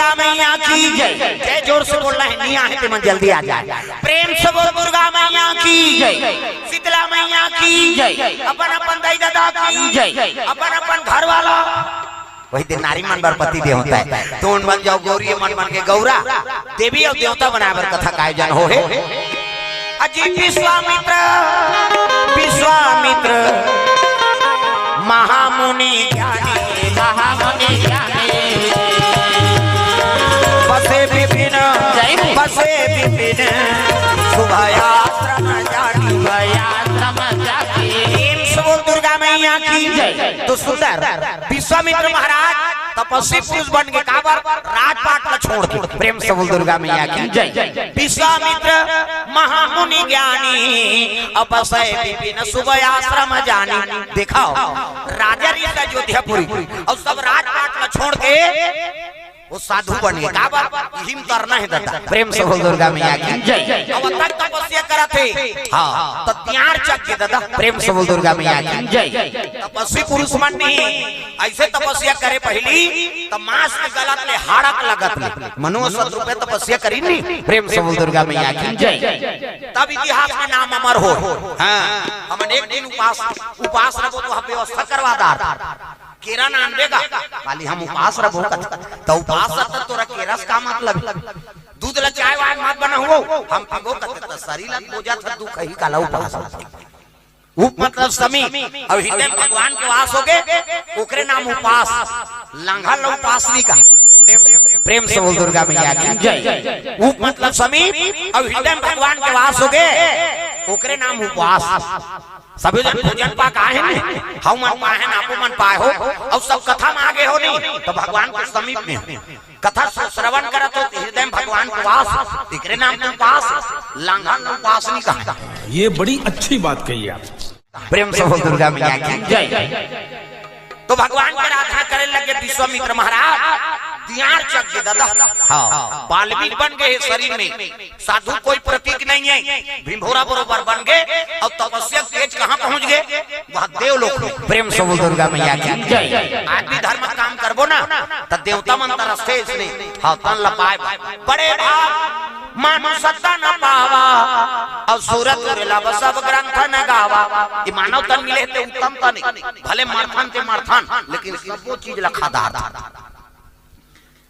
दुर्गा मैया की जय। जय जोर से बोलना है, नहीं आए तो मन जल्दी आ जाए। प्रेम से बोल दुर्गा मैया की जय। शीतला मैया की जय। अपन अपन दाई दादा की जय। अपन अपन घर वाला वही दिन नारी मन बर पति दे होता है। तो उन बन जाओ गौरी, मन मन के गौरा देवी और देवता बनाकर कथा का आयोजन हो है। अजी विश्वामित्र विश्वामित्र महामुनि ज्ञानी महामुनि ज्ञानी बसे विपिन शुभयाश्रम जानी भयाश्रम जानी। दुर्गा मैया की जय। तो सुंदर विश्वामित्र महाराज तपस्वी पुरुष बन के काबर राजपाट को छोड़ के प्रेम से बोल दुर्गा मैया की जय। विश्वामित्र महामुनि ज्ञानी अपसय विपिन शुभयाश्रम जानी। दिखाओ राजा ऋषि अयोध्यापुरी और सब राजपाट को छोड़ के वो साधु बन गए। काबर हिम करना है दादा प्रेम से बोल दुर्गा मैया की जय। अब तक तपस्या करा थे हाँ तो त्यार चक के दादा प्रेम से बोल दुर्गा मैया की जय। तपस्वी पुरुष मन नहीं ऐसे तपस्या करे पहली तो मांस के गलत ले हाड़क लगत ले मनुष्य रूपे तपस्या करी नहीं प्रेम से बोल दुर्गा मैया की जय। तब इतिहास में नाम अमर हो। हाँ हमन एक दिन उपास रखो तो व्यवस्था करवादार केरा नान देगा खाली हम उपास रखो तो उपास तोरा केरस का मतलब दूध ला चाय वाय मत बना हो हम पिगो कते शरीर ला बोझा था दुख ही काला उपास उप मतलब समी और हृदय भगवान के वास हो गए ओकरे नाम उपास लांघा ला उपासनी का प्रेम से बोल दुर्गा मैया की जय। उप मतलब समी और हृदय भगवान के वास हो गए ओकरे नाम उपवास। सभी जन भोजन पा काहे नहीं हम मन पाए हैं आपो मन पाए हो और सब कथा में आगे हो नहीं तो भगवान के समीप में कथा श्रवण करा तो हृदय भगवान के वास इकरे नाम के पास लांघा उपासनी का। ये बड़ी अच्छी बात कही आप। प्रेम से बोल दुर्गा मैया की जय। तो भगवान की आराधना करे लगे विश्वामित्र महाराज दियार चक के दादा हाँ बाल्मीक बन गए शरीर में साधु कोई प्रतीक नहीं है भीमभोरा बरोबर बन गए और तपस्या तेज कहाँ पहुँच गए वह देवलोक में। प्रेम से बोल दुर्गा मैया की जय। आदमी धर्म काम करबो ना तो देवता मंत्र रस्ते इसने हाँ तन लपाए बड़े भाग मानो सत्ता न पावा और सूरत लब सब ग्रंथ न गावा। ये मानव तन मिले थे उत्तम तन भले मारथान ते मारथान लेकिन वो चीज लखादार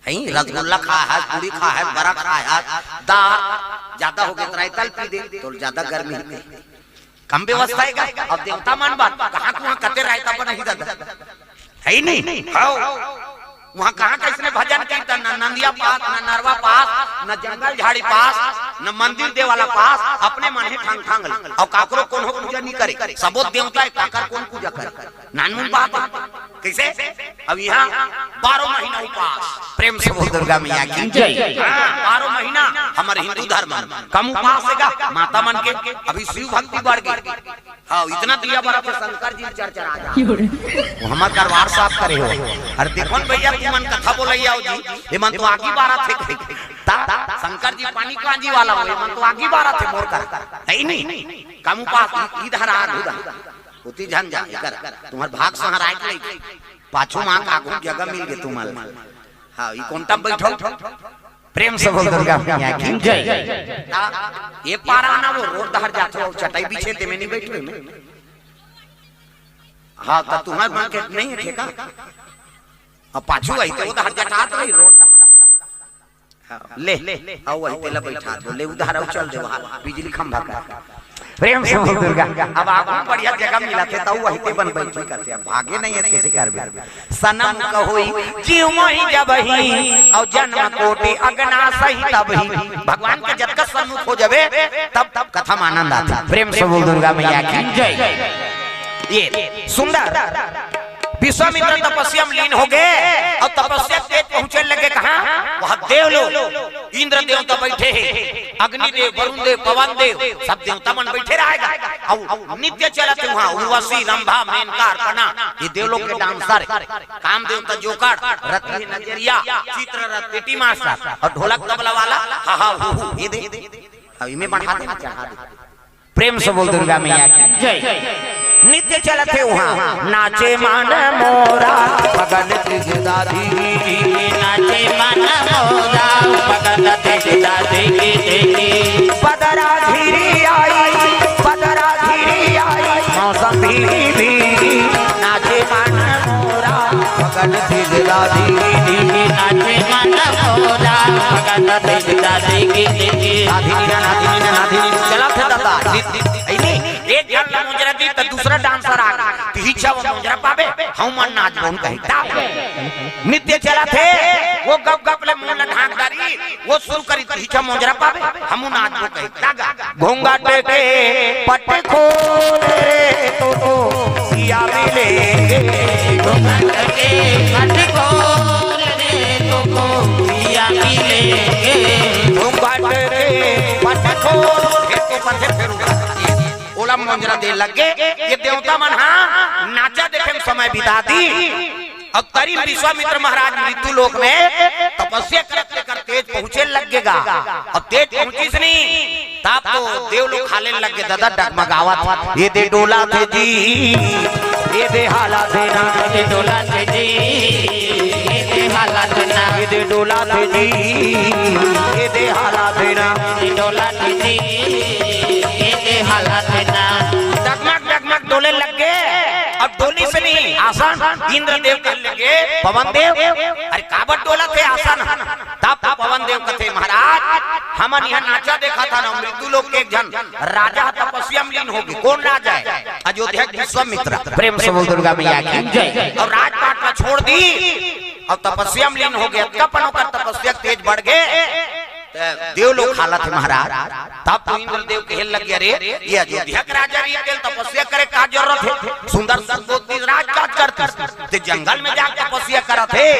रसगुल्ला खा है पूरी खा है बड़ा खा है दाल ज्यादा हो गया तल पी दे तो ज्यादा गर्मी कम व्यवस्था है अब देवता मन बात कहाँ कहाँ कते रायता पर नहीं दादा है ही नहीं वहाँ कहाँ कैसे भजन कीर्तन न नंदिया पास न नरवा पास न जंगल झाड़ी पास न मंदिर दे वाला पास अपने मन ही ठांग ठांग और काकरो कौन हो पूजा नहीं करे सबो देवता है काकर कौन पूजा करे नानमुन बात कैसे अब यहाँ 12 महीना उपास प्रेम से बोल दुर्गा मैया की जय। 12 महीना हमारे हिंदू धर्म कम उपास है माता मन के अभी शिव भक्ति बढ़ गई हाँ इतना दिया बड़ा शंकर जी चर्चा आ जा हमारे दरबार साफ करे हो अरे देखो भैया मन कथा बोलैया जी ये मन तो आगे बारह थे शंकर जी पानी कांजी वाला हो मन तो आगे बारह थे मोर कर है नहीं कम उपास इधर आ होती झन जा तुम्हार भाग सहारा के पाछू मां आगू जगह मिल गए तुम्हारे हां ई कोनटा बैठो प्रेम से बोल दुर्गा मैया की जय। ये पारा ना वो रोड दहर जाते हो चटाई बिछे ते में नहीं बैठे हां तो तुम्हार मन के नहीं है ठेका अब पाछू आई तो उधर जटात रही रोड ले आओ वही तेला बैठा दो ले उधर आओ चल दे बाहर बिजली खंभा का प्रेम से बोल दुर्गा। अब आपको बढ़िया जगह मिला थे तो वही ते बन बैठ करते भागे नहीं है कैसे करबे सनम कहोई जीव मोहि जबहि और जन्म कोटि अगना सही तबहि भगवान के जब का सन्मुख हो जावे तब कथा में आनंद आता। प्रेम से बोल दुर्गा मैया की जय। ये सुंदर विश्वामित्र तपस्या में लीन हो गए और तपस्या तेज पहुंचने लगे कहाँ वहाँ देवलोक इंद्र देवता बैठे हैं अग्नि देव वरुण देव पवन देव सब देवता मन बैठे रहेगा और नित्य चलते वहाँ उर्वशी रंभा मेनका अर्पणा ये देवलोक के डांसर काम देवता जोकर रत्न नजरिया चित्र रत्ती मास्टर और ढोलक तबला वाला हा हा ये दे अभी में बढ़ा देना चढ़ा दे। प्रेम से बोल दुर्गा मैया की जय। नित्य चलते वहाँ नाचे मान मोरा मगन नाचे मान भगत तेजा देगी देगी बदरा धीरी आई बदरा धीरी आई मौसम भी नाचे मन मोरा भगत तेजा देगी देगी नाचे मन मोरा भगत तेजा देगी देगी नाधिनी चला थे दादा एक जन ला मुजरा दी तो दूसरा डांसर आ तो हिचा वो मुजरा पावे हम मन नाच बोन कही ता नित्य चला थे वो गप गप ले मुंह ढांकदारी वो शुरू करी तो हिचा मुजरा पावे हम नाच बो कही तागा घोंगा टेके पट्टे खोले तो सिया मिले घोंगा टेके पट्टे खोले तो सिया मिले घोंगा टेके पट्टे खोले तो पट्टे फेरूंगा ओला मंजरा दे लगे ये देवता मन हाँ नाचा देखे समय बिता दी और करीब विश्वामित्र महाराज मृत्यु लोक में तपस्या करते कर तेज पहुँचे लगेगा और तेज पहुँची से नहीं तब तो देव लोग खाले लगे दादा डगमगावत ये दे डोला थे जी ये दे हाला थे ना ये डोला थे जी ये दे हाला थे ना ये दे डोला थे जी ये दे हाला थे ना ये डोला थे जी हालात है ना डगमग डगमग डोले लग गए अब डोली से नहीं आसान इंद्रदेव कर लगे पवन देव अरे काबट डोला थे आसान तब पवन देव कथे महाराज हमन यहाँ नाचा देखा था ना मृत्यु लोक के एक जन राजा तपस्या में लीन होगी कौन राजा है अयोध्या विश्वामित्र प्रेम से बोल दुर्गा मैया की जय और राजपाट में छोड़ दी और तपस्या में लीन हो गया कपन होकर तपस्या तेज बढ़ गए देव लोग हालत है महाराज तब तो इंद्रदेव कहने लग गया रे ये अयोध्या के राजा री तेल तपस्या करे का जरूरत है सुंदर संतोषी राजकाज करते ते जंगल में जाके तपस्या करत है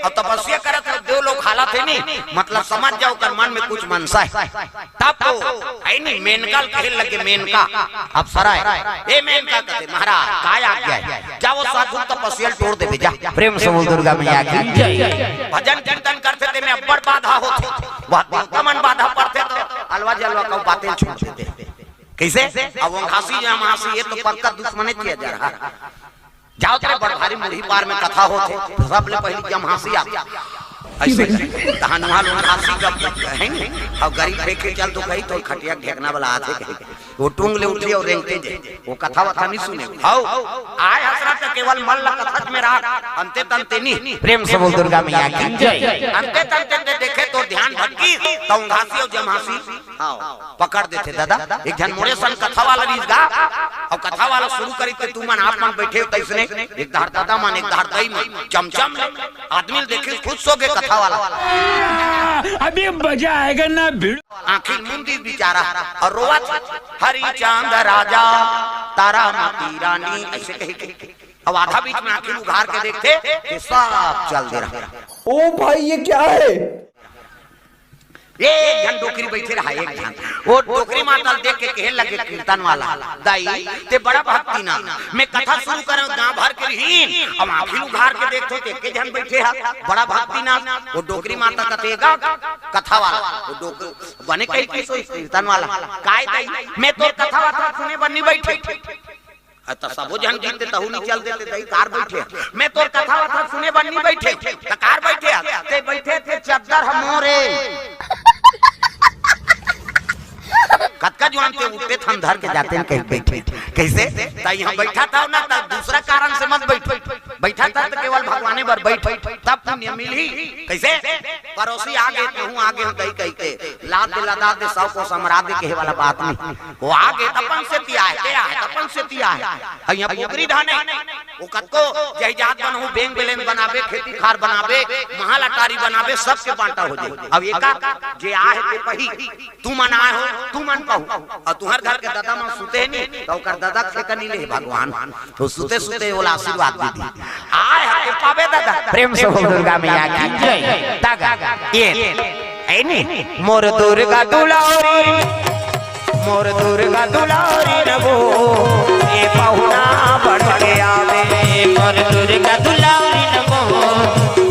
और तपस्या करत है देव लोग हालत है नहीं मतलब समझ जाओ कर मन में कुछ मनसा है तब तो है नहीं मेनका कहने लगे मेनका अप्सरा है ए मेनका कहते महाराज काय आ गया है जाओ साधु तपस्या तोड़ दे जा प्रेम से बोल दुर्गा मैया की जय भजन कीर्तन करते थे में अब्बड़ बाधा होती मन बाधा पड़ते तो अलवा जलवा का बातें छूट देते कैसे अब वो घासी या महासी ये तो पक्का दुश्मने किया जा रहा जाओ तेरे बड़ भारी मुड़ी पार में कथा होते सबले पहली जम हंसी आती ऐसे कहानुहा लोग घासी जब है और गरीब फेंके चल तो कहीं तो खटिया ढेकना वाला आते कहीं वो टूंग ले उठी और रेंगते जे वो कथा वथा नहीं सुने हाउ आय हसरत केवल मन ला कथा में रहा अंते तंते नहीं प्रेम से बोल दुर्गा मैया की जय अंते तंते देखे तो ध्यान भटकी तो घासी और जमहासी पकड़ देते दादा एक जन मोरे सन कथा वाला रीज गा और कथा वाला शुरू करी तो तू मन आप मन बैठे हो तैसने एक धार दादा मन एक धार दई में चमचम आदमी देखे खुश हो गए कथा वाला अभी मजा आएगा ना भीड़ आखिर मुंदी बिचारा और रोवत हरी चांद राजा तारा माती रानी ऐसे कही अब आधा बीच में आखिर उघार के देखते सब चल दे रहा ओ भाई ये क्या है एक जन डोकरी बैठे रहा एक जन वो डोकरी मातल देख के कहे लगे कीर्तन वाला दाई ते बड़ा भक्ति ना मैं कथा शुरू करूं गांव भर के रहीन अब आखिर उघार के देखते थे के जन बैठे हा बड़ा भक्ति ना वो डोकरी माता कतेगा कथा वाला वो डोकरी बने कहीं की सोई कीर्तन वाला काय दाई मैं तो कथा वाला सुने बन्नी बैठे तो सबो जन जीते तहु नहीं चल देते दई कार बैठे मैं तो कथा वाला सुने बन्नी बैठे त कार बैठे ते बैठे थे चद्दर हमोरे कतका जुआन के उठते थम धर के जाते हैं कहीं बैठे कैसे ताई यहाँ बैठा था ना तब दूसरा कारण से मत बैठा था तो केवल भगवाने पर बैठ तब पुण्य मिली कैसे पड़ोसी आगे हूँ आगे हूँ कहीं कहीं के लाद दे लदा दे सब को समरा दे के वाला बात नहीं वो आगे तपन से तिया है तपन से तिया है यहाँ पोखरी धाने वो कतको जहिजात बनहु बैंक बैलेंस बनावे खेती खार बनावे महल अटारी बनावे सबके बांटा हो जाए अब एका जे आहे ते पही तू मन आए हो तू मन कहू और तुहर घर के दादा मां सुते नहीं तो कर दादा से कनी ले भगवान तो सुते सुते ओला आशीर्वाद दे दी आए हते पावे दादा प्रेम से बोल दुर्गा मैया की जय दागा ये है नी मोर दुर्गा दुलारी नबो ये पहुना बढ़ के आवे मोर दुर्गा दुलारी नबो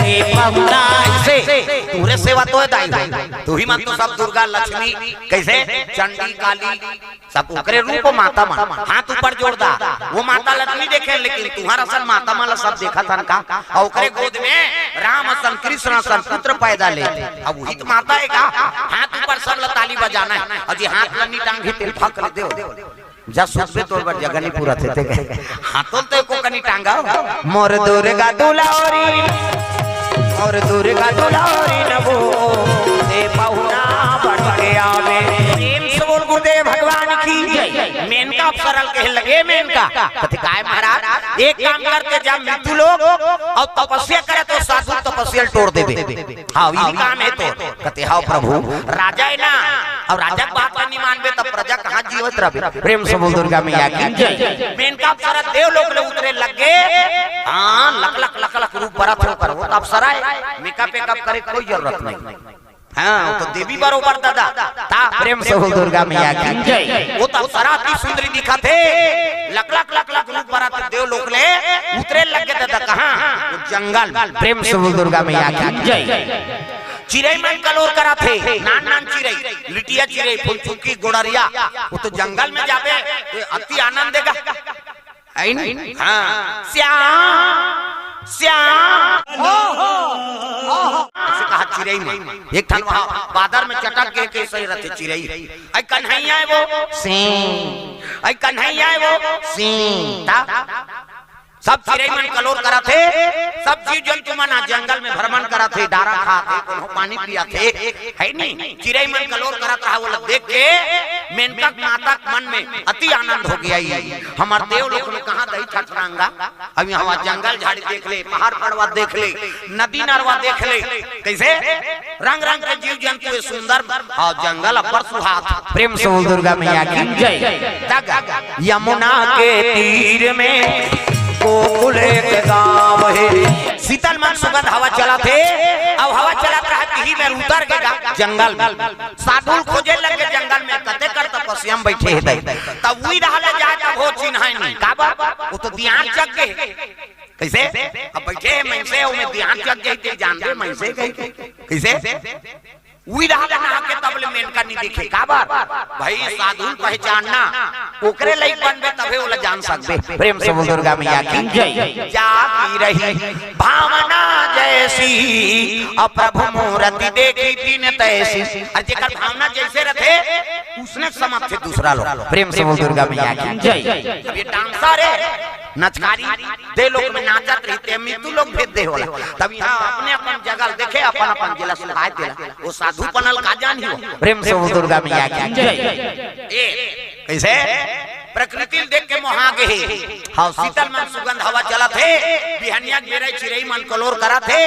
ये पहुना कैसे तुरे सेवा तो है दाई तू ही मान तो सब दुर्गा लक्ष्मी कैसे चंडी काली सब ओकरे रूप माता मान हाथ ऊपर जोड़दा वो माता लक्ष्मी देखे लेकिन तुम्हारा सन माता माला सब देखा था का और ओकरे गोद में राम सन कृष्ण सन पुत्र पैदा ले अब वही तो माता है का हाथ ऊपर सब ताली बजाना है और जी हाथ लनी टांग तेल फक ले दो जब सुबह तोड़ पर जगह नहीं पूरा थे हाथों तो को कनी टांगा मोर दुर्गा दुलारी और दुर्गा दुलारी नबो दे पहुना बढ़ के आवे प्रेम से बोल गुरुदेव भगवान की जय। मेनका सरल कहे लगे मेनका कथे काय महाराज एक काम करते जब मृत्यु लोग और तपस्या करे तो साधु तपस्या तोड़ देवे हां यही काम है तो कथे हां प्रभु राजा है ना और राजा बात नहीं मानबे तब प्रजा कहां जीवित रहे प्रेम से बोल दुर्गा मैया की जय। मेनका सरल देव लोग ले उतरे लगे हां लख लख लख लख रूप बरत होकर वो तब सराय मेकअप करे कोई जरूरत नहीं हाँ तो देवी बरोबर दादा ता प्रेम से बोल दुर्गा मैया की जय। वो तब सराती सुंदरी दिखा थे लख लख लख लख रूप बरत देव लोग ले उतरे लगे दादा कहां वो जंगल प्रेम से बोल दुर्गा मैया की जय। चिड़ै मन कलोर करा थे नान नान चिड़ै लिटिया चिड़ै फुलचुकी गोड़रिया वो तो जंगल में जावे अति आनंद देगा है नहीं हाँ श्याम श्याम कहा चिड़ै में एक ठन वहां बादर में चटक के कैसे रहते चिड़ै आई कन्हैया है वो सिंह आई कन्हैया है वो सिंह सब चिड़ै मन कलोर करा थे सब जीव जंतु मन जंगल में भ्रमण करा थे डारा खाते कोनो पानी पिया थे है नहीं चिड़ै मन कलोर करा था वो देख के मेनका माता मन में अति आनंद हो गया ये हमार देव लोग ने कहा दही छटरंगा अभी हम जंगल झाड़ी देख ले पहाड़ पर्वत देख ले नदी नरवा देख ले कैसे रंग रंग के जीव जंतु सुंदर और जंगल अपर सुहात प्रेम से बोल दुर्गा मैया की जय। यमुना के तीर में गोकुल के गाँव है शीतल मन सुगंध हवा चला थे अब हवा चला रहा ही में उतर के जंगल में साधु खोजे लगे जंगल में कते कर तपस्या में बैठे है तब वही रहले जाए तब हो चिन्ह नहीं का वो तो ध्यान जग गए कैसे अब बैठे है मैसे उन्हें ध्यान जग गए थे जानते मैसे कैसे वही रहले ना के तबले मेनका नहीं दिखे का बात भाई साधु पहचानना ओकरे लई बनबे तबे ओला जान सकबे प्रेम से बोल दुर्गा मैया की जय। जागी रही भावना जैसी अब प्रभु मूर्ति देखी तीन तैसी और जेकर भावना जैसे रहे उसने समझ थे दूसरा लोग प्रेम से बोल दुर्गा मैया की जय। अब ये डांसर है नचकारी दे लोग में नाचत रहते मृत्यु लोग भेद दे होला तब यहाँ अपने अपन जगह देखे अपन अपन जिला सुनाई देला वो साधु बनल का जान ही प्रेम से बोल दुर्गा मैया की जय। कैसे प्रकृति देख के मोहा गए हां शीतल मन सुगंध हवा चला थे बिहनिया बेरे चिड़ै मन कलोर करा थे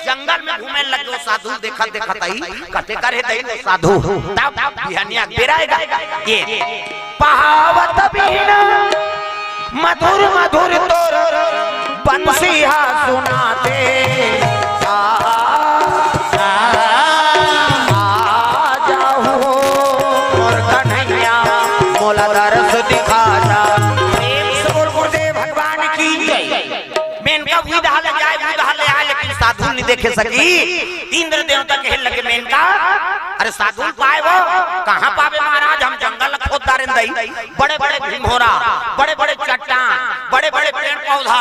जंगल में घूमे लगे साधु देखत देखत आई कते करे दई साधु तब बिहनिया बेराएगा ये पहावत बीना मधुर मधुर तोर बंसिया सुनाते साधु नहीं देखे सकी इंद्र देवता कहे लगे मेनका अरे साधु पाए वो कहाँ पावे महाराज हम जंगल खोद दारें दई बड़े बड़े घोड़ा बड़े बड़े चट्टान बड़े बड़े पेड़ पौधा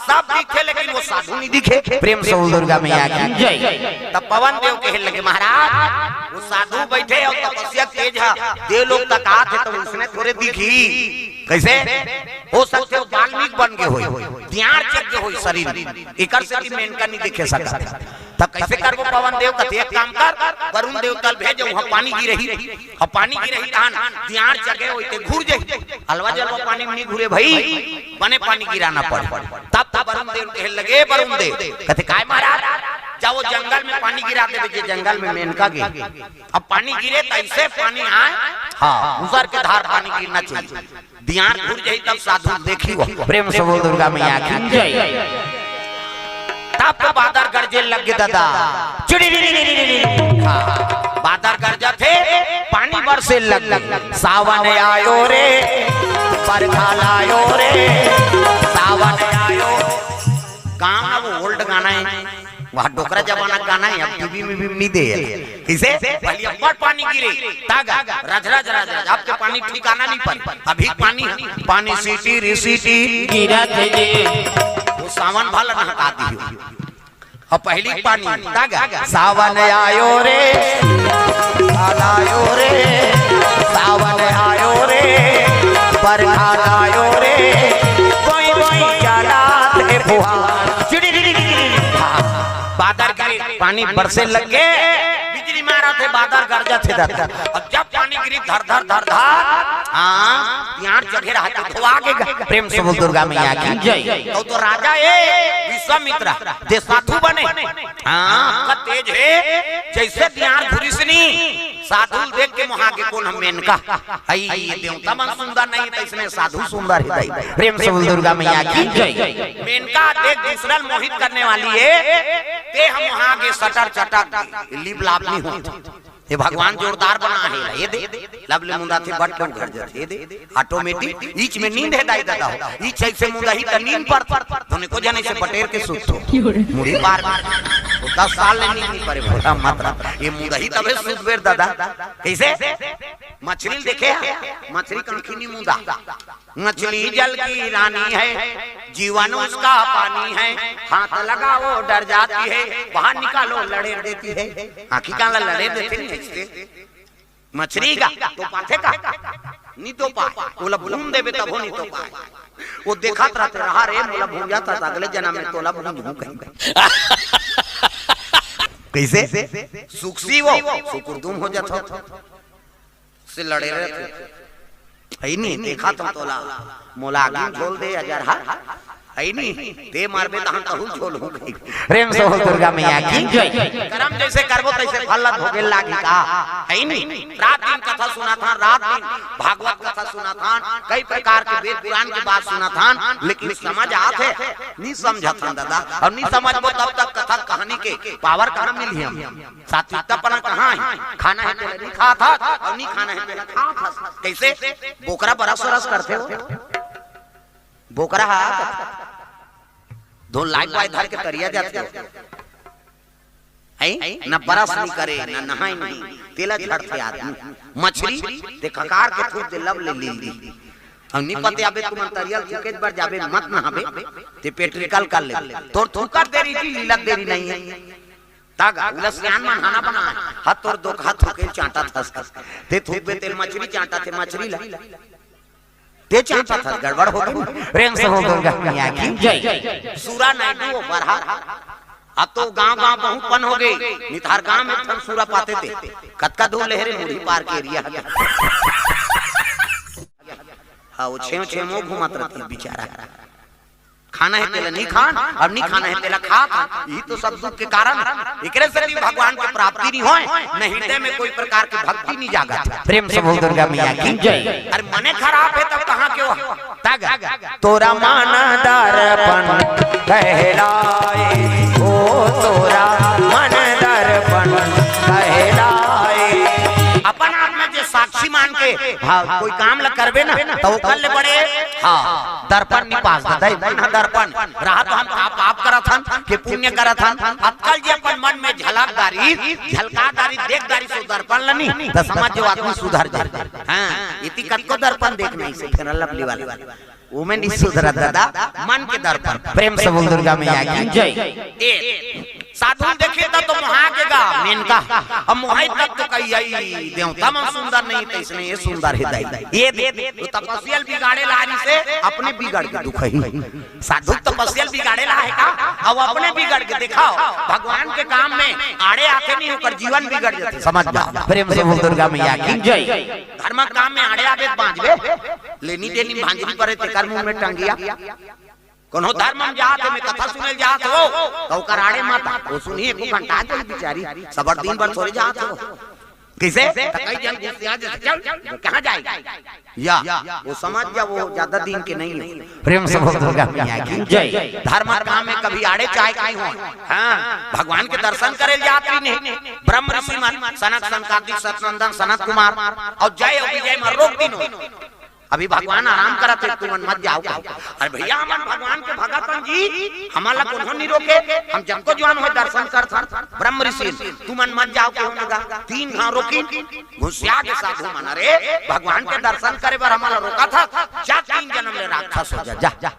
सब दिखे लेकिन वो साधु नहीं दिखे प्रेम से बोल दुर्गा मैया की जय। तब पवन देव कहे लगे महाराज वो साधु बैठे और तपस्या तेज है देव लोग तक आते तो उसने थोड़े दिखी कैसे हो सकते हो वाल्मीकि बन के होई ध्यान चक के होई शरीर एकर से की मेनका नहीं देखे सकता तब कैसे करबो पवन देव का एक काम कर वरुण देव कल भेजो वहां पानी गिरही और पानी गिरही तहन ध्यान जगे होते घूर जाई अलवा जलवा पानी में नहीं घूरे भाई बने पानी गिराना पड़ तब वरुण देव कहे लगे वरुण देव कहते काय महाराज जाओ जंगल में पानी गिरा देवे जे जंगल में मेनका गिर अब पानी गिरे तो ऐसे पानी आए हां उधर के धार पानी गिरना चाहिए ध्यान घूर जाई तब साधु देखी प्रेम से बोल दुर्गा मैया की जय। तब तो बादर गरजे लग गए दादा बादर गरजा थे पानी बरसे लग सावन आयो रे बरखा लायो रे सावन आयो गाना वो ओल्ड गाना है वहाँ डोकरा जमाना गाना है, अब टीवी में भी नहीं दे किसे पहले अब्बड़ पानी गिरे तागा रजरज रज आपके पानी ठिकाना नहीं पर अभी पानी सीटी रिसीटी गिरा थे वो सावन भला नहका दियो और पहली पानी तागा सावन आयो रे आयो रे सावन आयो रे बरखा आयो रे कोई कोई जाना थे फुहार बादल गिरे पानी बरसे लग गए बिजली मारा थे बादल गरजा थे अब जब पानी गिरी धर धर धर धर हाँ यहाँ चढ़े रहा तो धोआ के प्रेम से बोल दुर्गा मैया की जय तो राजा है विश्वामित्र जे साधु बने हाँ तेज है जैसे दियार घुरिसनी साधु देख के वहां के कौन हम मेनका आई देवता मन सुंदर नहीं तो इसने साधु सुंदर है प्रेम से बोल दुर्गा मैया की जय मेनका देख दूसरा मोहित करने वाली है ते हम वहां के सटर चटर लिप लाप नहीं होते ये भगवान जोरदार बना है ये दे लवले मुंदा थे बट क्यों घर जाते दे ऑटोमेटिक ईच में नींद है दाई दादा हो ईच ऐसे मुंदा ही त नींद पर तूने को जाने से बटेर के सुत हो मुड़ी पार 10 साल नहीं नींद परे भोला मात्रा ये मुंदा ही तबे सुत बेर दादा कैसे मछली देखे मछली कंखीनी मुंदा मछली जल की रानी है जीवन उसका पानी है हाथ लगाओ डर जाती है बाहर निकालो लड़े देती है आखिर का लड़े देते नहीं मछली का तो पाथे का नहीं तो पाए बोला भूम देवे तब हो नहीं तो पाए वो देखा रहते रहा रे बोला भूम जाता था अगले जन्म में तोला भूम कहीं कैसे सुखसी वो सुकुरदुम हो जाता से लड़े रहते है नहीं देखा तुम तोला मोला आगे झोल दे अजर हा है नहीं दे मारबे त हम कहू झोलू प्रेम से बोल दुर्गा मैया की जय कर्म जैसे करबो तैसे फल भोगे लागी का है नहीं रात दिन कथा सुना था रात दिन भागवत कथा सुना था कई प्रकार के वेद पुराण की बात सुना था लेकिन समझ आते नहीं समझा था दादा और नहीं समझबो तब तक कथा कहानी के पावर कहां मिली हम सात्विकतापना कहां है खाना है पहले नहीं खा था और नहीं खाना है पहले खा था कैसे बोकरा बरस रस करते हो बोकरा दो लाइट वाइट धर के तरिया जाते है न बरस नहीं करे न नहाए नहीं तेला झड़ते आदमी मछली ते खकार के थूक दे लब ले ली अब नहीं पते आबे तुम तरिया थूके बार जाबे मत नहाबे ते पेट निकाल कर ले तोर थूकर देरी थी लीला देरी नहीं है तागा उलसियान मन हाना बना हाथ तोर दो हाथ थूके चाटा था ते थूक पे तेल मछली चाटा थे मछली ला ते चाचा था गड़बड़ हो गई प्रेम से हो दुर्गा मैया की जय सूरा नायडू बरहा अब तो गांव बहुत पन हो गए नितार गांव में थन सूरा पाते थे कतका दो लहरे मुड़ी पार के एरिया हां वो छे मो घुमात रहती बेचारा खाना है तेला नहीं खान अब नहीं खाना है तेला खा ये तो सब दुख के कारण एकरे से भी भगवान की प्राप्ति नहीं होए नहीं हृदय में कोई प्रकार की भक्ति नहीं जागा प्रेम से बोल दुर्गा मैया की जय अरे मने खराब है तब कहां के हो तागा तोरा माना दर्पण कहलाए ओ तोरा मन दर्पण कहलाए अपन आप में जो साक्षी मान के हाँ कोई काम ल करबे ना तो कल ले बड़े हाँ दर्पण नहीं पास दई दर्पण रहा तो हम पाप करत हन के पुण्य करत हन अक्कल जे अपन मन में झलकदारी झलकादारी देखदारी से दर्पण लनी तो समाज जो आदमी सुधर जाए हां इति कत को दर्पण देख नहीं से फिर लवली वाले वो में नहीं सुधरा दादा मन के दर्पण प्रेम से बोल दुर्गा मैया की जय साधु देखे तो वहां के गा मेनका अब मोहित तक तो कही आई देवता मन सुंदर नहीं तो इसने ये सुंदर हृदय ये दे तो तपस्या बिगाड़े लारी से अपने बिगड़ के दुख ही साधु तपस्या बिगाड़े ला है का अब अपने बिगड़ के दिखाओ भगवान के काम में आड़े आके नहीं होकर जीवन बिगड़ जाते समझ जाओ प्रेम से बोल दुर्गा मैया की जय धर्म काम में आड़े आके बांझबे लेनी देनी भांजरी परे ते कर मुंह में टंगिया कोनो धर्म में जात में कथा सुने जात हो तो कराड़े माता वो सुनिए को घंटा गई बेचारी सबर दिन भर थोड़ी जात हो किसे कई जन गुस्सा चल कहां जाएगी या वो समझ जा वो ज्यादा दिन के नहीं है प्रेम से बोल दुर्गा मैया की जय धर्म काम में कभी आड़े चाहे काई हो हां भगवान के दर्शन करे जाती नहीं ब्रह्म ऋषि मन सनत संकादिक सतनंदन सनत कुमार और जय और विजय में रोक दिनो अभी भगवान आराम करत है, तुम मत जाओ। अरे भैया हमन भगवान के भगतन जी हमारा कोनो नहीं रोके, हम जब को जवान हो दर्शन कर ब्रह्म ऋषि, तुम मत जाओ क्यों लगा 3 घाव रोकी घुसिया के साधु मन। अरे भगवान के दर्शन करे बर हमारा रोका था, जा 3 जन्म ले राक्षस हो जा जा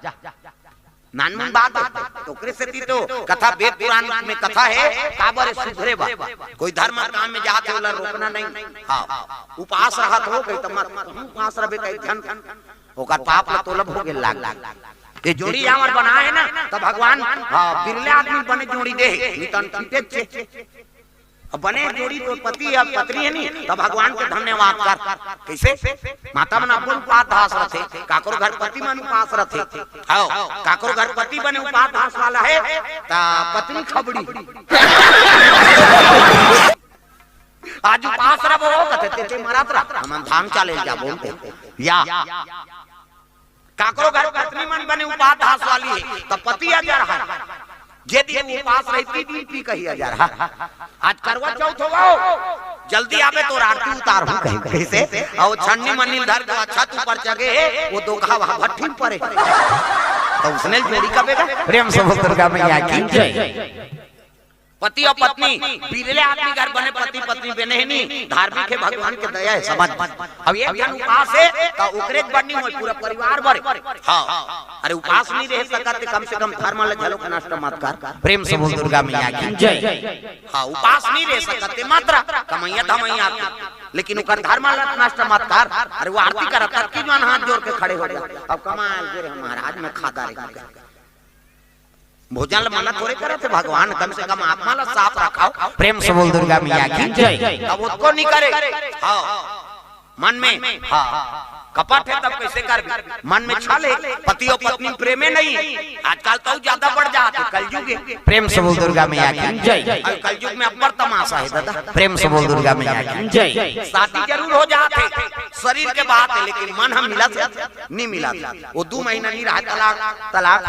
नानमन बात तो से तो कथा वेद पुराण में कथा है काबर सुधरे बा कोई धर्म काम में जाते होला रोकना नहीं। हाँ उपास रहत हो गई त मत उपास रहे कई ध्यान ओकर पाप ल तोलब हो गेल लाग ये जोड़ी हमर बनाए ना त भगवान हां बिरले आदमी बने जोड़ी दे नितन ठीक अब बने जोड़ी तो पति या पत्नी है नहीं तो भगवान के धन्यवाद कर। कैसे माता मन अपन उपास रथे काकरो घर पति मन उपास रथे, आओ काकरो घर पति बने उपास वाला है ता पत्नी खबड़ी आज उपास रब हो कथे ते मरत रह हम धाम चले जा बोलते या काकरो घर पत्नी मन बने उपास वाली है तो पति आ जा रहा है जे दिन उपास रहती दिन पी कही जा रहा। आज करवा चौथ हो जल्दी आवे तो आरती उतार हो कहीं कैसे और छन्नी मन्नी धर के छत ऊपर चढ़े वो दो घाव भट्ठी पड़े तो उसने मेरी कबेगा प्रेम समुद्र का मैया की जय। पति और पत्नी बिरले आदमी घर बने पति पत्नी बने ही नहीं, धार्मिक है भगवान के दया है समझ। अब ये जन उपास है तो ओकरे बढ़नी हो पूरा परिवार बड़े। हाँ अरे उपास नहीं रह सकते कम से कम धर्म ल झलो के नष्ट मत कर प्रेम से दुर्गा मैया की जय। हाँ उपास नहीं रह सकते मात्र कमैया धमैया लेकिन ओकर धर्म ल नष्ट मत कर। अरे वो आरती करत की जन हाथ जोड़ के खड़े हो जा अब कमाल गिरे महाराज में खाता रहे भोजन मना थोड़े करे थे भगवान कम से कम आत्मा ला साफ रखाओ प्रेम से बोल दुर्गा मैया की जय। अब उसको नहीं करे हाँ मन में हाँ कपट है तब कैसे कर मन में छाले पति और पत्नी प्रेम नहीं आजकल तो ज्यादा बढ़ जाते कलयुग प्रेम से बोल दुर्गा मैया की जय। कलयुग में अब्बर तमाशा है दादा प्रेम से बोल दुर्गा मैया की जय। शादी जरूर हो जाते शरीर के बात है लेकिन मन हम मिला नहीं मिला वो 2 महीना नहीं रहा तलाक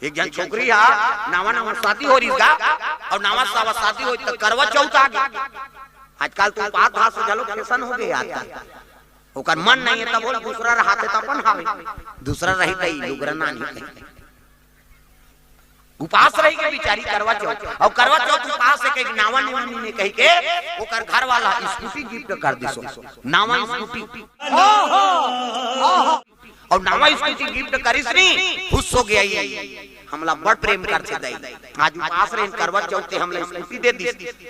एक जन छोकरी है नावा शादी हो रही और नावा शादी हो तो करवा चौथ आ गई आजकल तो बात हाथ से झलो फैशन हो गई आजकल ओकर मन नहीं है तब बोल दूसरा रहते तो अपन हावे दूसरा रही तई लुगरा ना नहीं उपास रही के बिचारी करवा चौथ और करवा चौथ उपास है के नावा नानी ने कह के ओकर घर वाला स्कूटी गिफ्ट कर दिसो नावा स्कूटी और नावा स्कूटी गिफ्ट करिस नहीं खुश हो गया ये हमला बड़ प्रेम करते दई आज उपास रे करवा चौथ ते हमला स्कूटी दे दी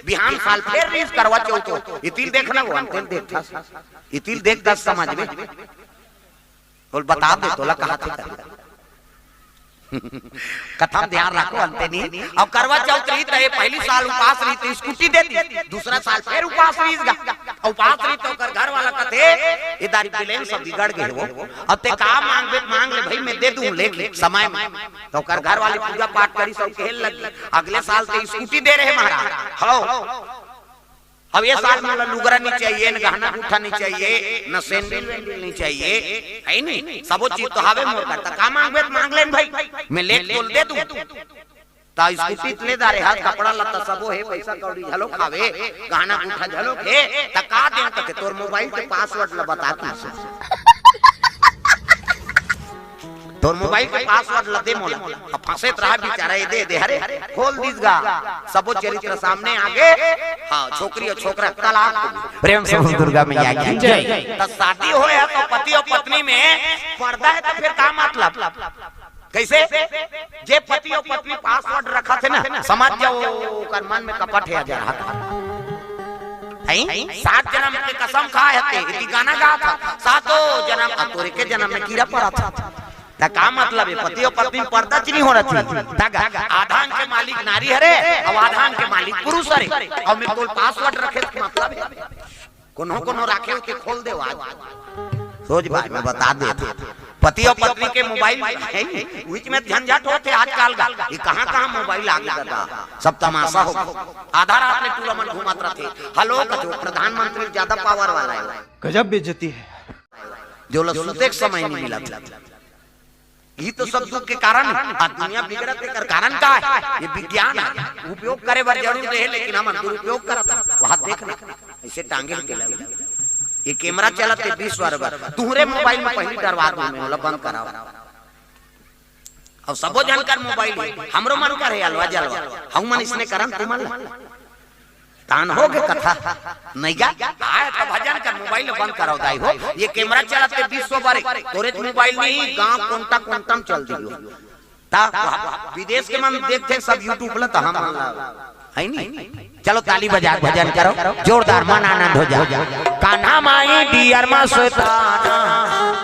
बिहान साल फिर रेस करवा चौथ इतिल देखना वो अंतिल देखा इतिल देख दस समझ में बोल बता दे तोला कहा थे कथा ध्यान रखो अंते नहीं अब करवा चौथ रही तो पहली साल उपास रही तो स्कूटी दे दी दूसरा साल फिर उपास रही उपास रही तो कर घर वाला कथे ये दारी पिलेन सब बिगड़ गए वो अब ते का मांग ले भाई मैं दे दूं ले समय में तो कर घर वाली पूजा पाठ करी सब खेल लगी अगले साल ते स्कूटी दे रहे महाराज हो अब ये साल में लुगरा नहीं चाहिए न गहना गुठा नहीं चाहिए न सैंडल नहीं चाहिए है नहीं सब चीज तो हावे मोर करता का मांग लेन भाई मैं ले तोल दे दूं ता स्कूटी ले दारे हाथ कपड़ा लत्ता सबो है पैसा कौड़ी झलो खावे गहना गुठा झलो के ता का दे तक तोर मोबाइल के पासवर्ड ल बता तू तोर मोबाइल के पासवर्ड ल दे मोला अब फंसेत रहा बेचारा ये दे हरे खोल दीसगा सबो चरित्र सामने आगे हां छोकरी और छोकरा तलाक प्रेम से दुर्गा मैया की जय। त शादी होए तो पति और पत्नी में पर्दा है तो फिर का मतलब कैसे जे पति और पत्नी पासवर्ड रखा थे ना समझ जाओ कर मन में कपट है जा रहा है 7 जन्म के कसम खाए थे इति गाना गा था 7 जन्म तोरे के जन्म में कीड़ा पड़ा था ता का मतलब है पति और पत्नी पर्दा नहीं हो रहा थी आधान के मालिक नारी हरे और आधान के मालिक पुरुष हरे और मैं कोई पासवर्ड रखे तो मतलब है कोनो रखे के खोल दे आज सोच भाई मैं बता दे पति और पत्नी के मोबाइल है बीच में झंझट होते आजकल का ये कहां मोबाइल आ गया सब तमाशा हो आधा रात में पूरा मन घुमात रहे हेलो कहो प्रधानमंत्री ज्यादा पावर वाला है गजब बेइज्जती है जो लसूते समय नहीं मिला ये तो सब दुख के कारण दुनिया बिगड़त के कारण का है ये विज्ञान है उपयोग करे बर जरूर है लेकिन हम दुरुपयोग करत वहां देखना ऐसे टांगे के लगे ये कैमरा चलते 20 बार तुहरे मोबाइल में पहली डरवा दो में होला बंद कराओ और सबो जानकर मोबाइल हमरो मन कर है अलवा जलवा हम मन इसने करन तुमन तान हो के कथा नहीं गा आए तो भजन कर मोबाइल बंद कराओ दाई हो ये कैमरा चलते 20 बार तोरे मोबाइल में ही गांव कोंटा कोंटम चल दियो ता विदेश के मन देखते सब यूट्यूब ला त हम है नहीं चलो ताली बजा भजन करो जोरदार मन आनंद हो जा कान्हा माई डियर मस्ताना